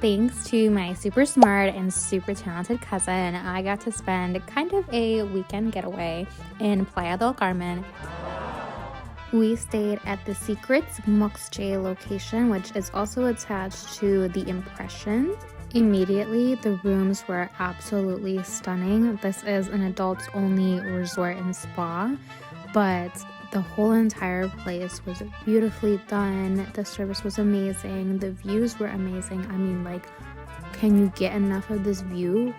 Thanks to my super smart and super talented cousin, I got to spend kind of a weekend getaway in Playa del Carmen. We stayed at the Secrets Moxche location, which is also attached to the Impression. Immediately, the rooms were absolutely stunning. This is an adults-only resort and spa, but the whole entire place was beautifully done. The service was amazing. The views were amazing. I mean, like, can you get enough of this view?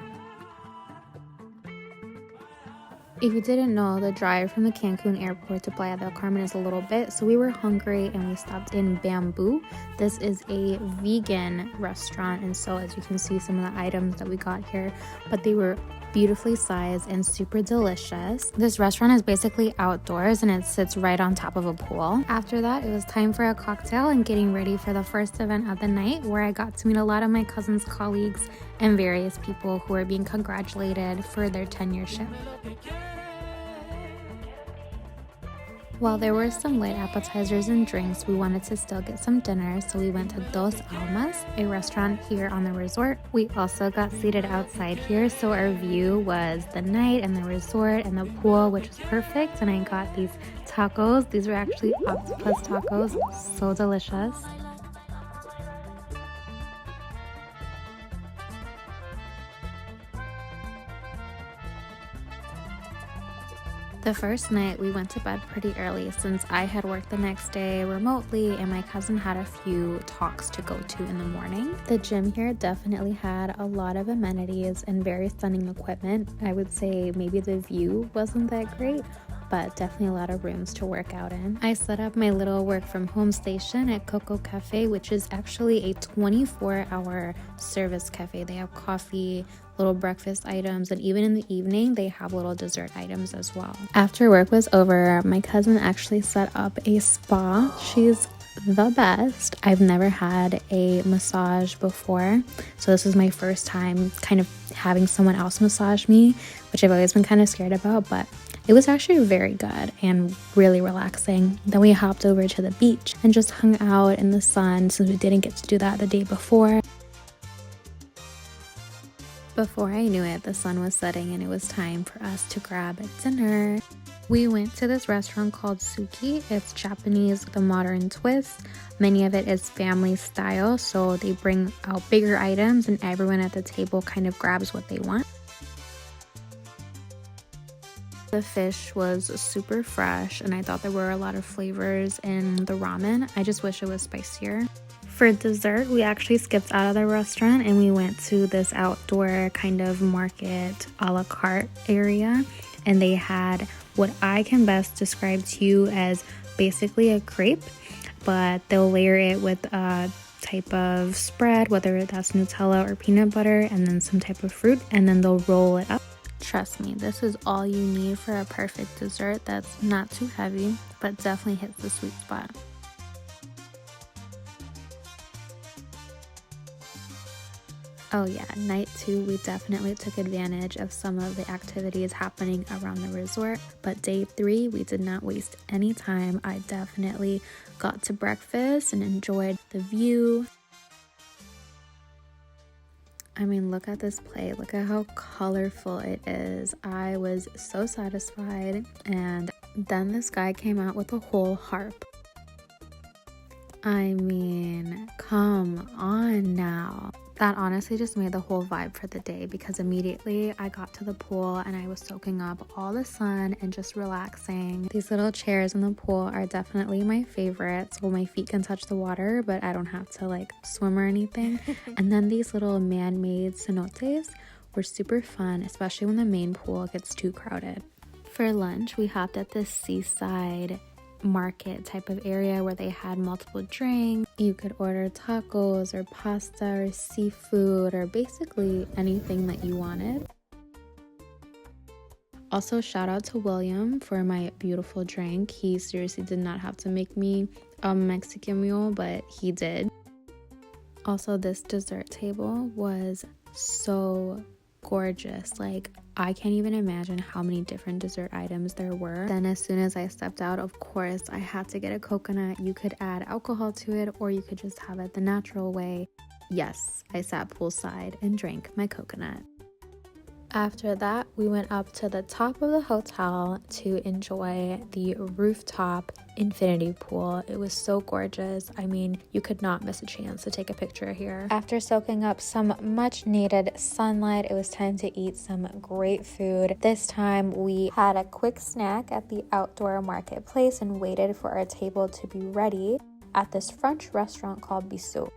If you didn't know, the drive from the Cancun airport to Playa del Carmen is a little bit, so we were hungry and we stopped in Bamboo. This is a vegan restaurant, and so as you can see some of the items that we got here, but they were beautifully sized and super delicious. This restaurant is basically outdoors and it sits right on top of a pool. After that, it was time for a cocktail and getting ready for the first event of the night, where I got to meet a lot of my cousin's colleagues and various people who are being congratulated for their tenureship. While there were some light appetizers and drinks, we wanted to still get some dinner, so we went to Dos Almas, a restaurant here on the resort. We also got seated outside here, so our view was the night and the resort and the pool, which was perfect. And I got these tacos. These were actually octopus tacos, so delicious. The first night we went to bed pretty early since I had worked the next day remotely and my cousin had a few talks to go to in the morning. The gym here definitely had a lot of amenities and very stunning equipment. I would say maybe the view wasn't that great, but definitely a lot of rooms to work out in. I set up my little work from home station at Coco Cafe, which is actually a 24-hour service cafe. They have coffee, little breakfast items, and even in the evening they have little dessert items as well. After work was over, my cousin actually set up a spa. She's the best. I've never had a massage before, so this is my first time kind of having someone else massage me, which I've always been kind of scared about, but it was actually very good and really relaxing. Then we hopped over to the beach and just hung out in the sun since we didn't get to do that the day before. Before I knew it, the sun was setting and it was time for us to grab dinner. We went to this restaurant called Suki. It's Japanese with a modern twist. Many of it is family style, so they bring out bigger items and everyone at the table kind of grabs what they want. The fish was super fresh and I thought there were a lot of flavors in the ramen. I just wish it was spicier. For dessert, we actually skipped out of the restaurant and we went to this outdoor kind of market a la carte area, and they had what I can best describe to you as basically a crepe, but they'll layer it with a type of spread, whether that's Nutella or peanut butter, and then some type of fruit, and then they'll roll it up. Trust me, this is all you need for a perfect dessert that's not too heavy, but definitely hits the sweet spot. Oh yeah, night 2, we definitely took advantage of some of the activities happening around the resort, but day 3, we did not waste any time. I definitely got to breakfast and enjoyed the view. I mean, look at this plate. Look at how colorful it is. I was so satisfied. And then this guy came out with a whole harp. I mean, come on now. That honestly just made the whole vibe for the day, because immediately I got to the pool and I was soaking up all the sun and just relaxing. These little chairs in the pool are definitely my favorites. Well, my feet can touch the water, but I don't have to like swim or anything. And then these little man-made cenotes were super fun, especially when the main pool gets too crowded. For lunch, we hopped at this seaside market type of area where they had multiple drinks. You could order tacos or pasta or seafood or basically anything that you wanted. Also, shout out to William for my beautiful drink. He seriously did not have to make me a Mexican mule, but he did. Also, this dessert table was so gorgeous. Like, I can't even imagine how many different dessert items there were. Then as soon as I stepped out, of course, I had to get a coconut. You could add alcohol to it or you could just have it the natural way. Yes, I sat poolside and drank my coconut. After that, we went up to the top of the hotel to enjoy the rooftop infinity pool. It was so gorgeous. I mean, you could not miss a chance to take a picture here. After soaking up some much needed sunlight, it was time to eat some great food. This time we had a quick snack at the outdoor marketplace and waited for our table to be ready at this French restaurant called Bissou.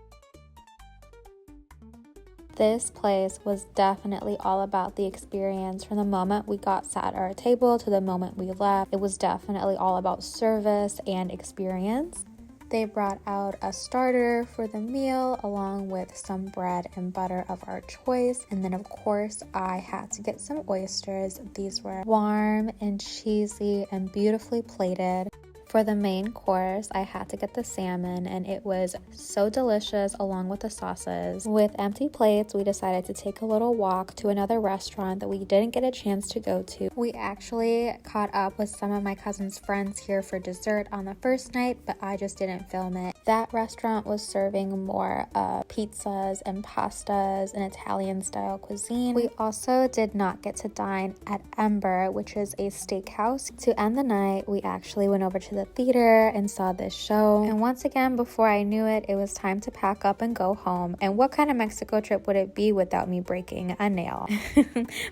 This place was definitely all about the experience. From the moment we got sat at our table to the moment we left, it was definitely all about service and experience. They brought out a starter for the meal along with some bread and butter of our choice. And then of course I had to get some oysters. These were warm and cheesy and beautifully plated. For the main course, I had to get the salmon, and it was so delicious along with the sauces. With empty plates, we decided to take a little walk to another restaurant that we didn't get a chance to go to. We actually caught up with some of my cousin's friends here for dessert on the first night, but I just didn't film it. That restaurant was serving more pizzas and pastas and Italian style cuisine. We also did not get to dine at Ember, which is a steakhouse. To end the night, we actually went over to the theater and saw this show, and once again, before I knew it, it was time to pack up and go home. And what kind of Mexico trip would it be without me breaking a nail?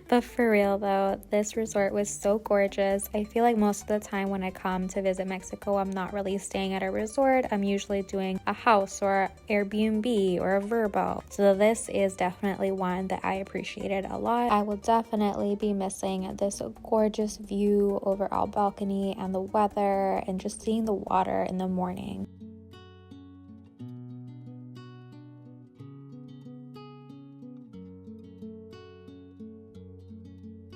But for real though, this resort was so gorgeous. I feel like most of the time when I come to visit Mexico, I'm not really staying at a resort. I'm usually doing a house or Airbnb or a Vrbo. So this is definitely one that I appreciated a lot. I will definitely be missing this gorgeous view over our balcony and the weather and just seeing the water in the morning.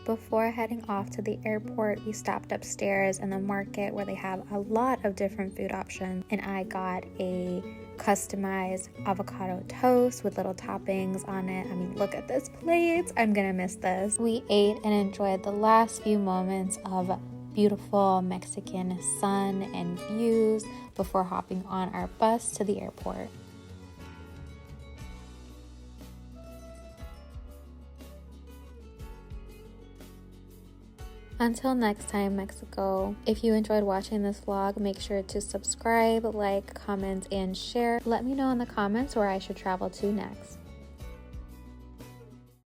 Before heading off to the airport, we stopped upstairs in the market where they have a lot of different food options, and I got a customized avocado toast with little toppings on it. I mean, look at this plate. I'm gonna miss this. We ate and enjoyed the last few moments of beautiful Mexican sun and views before hopping on our bus to the airport. Until next time, Mexico. If you enjoyed watching this vlog, make sure to subscribe, like, comment, and share. Let me know in the comments where I should travel to next.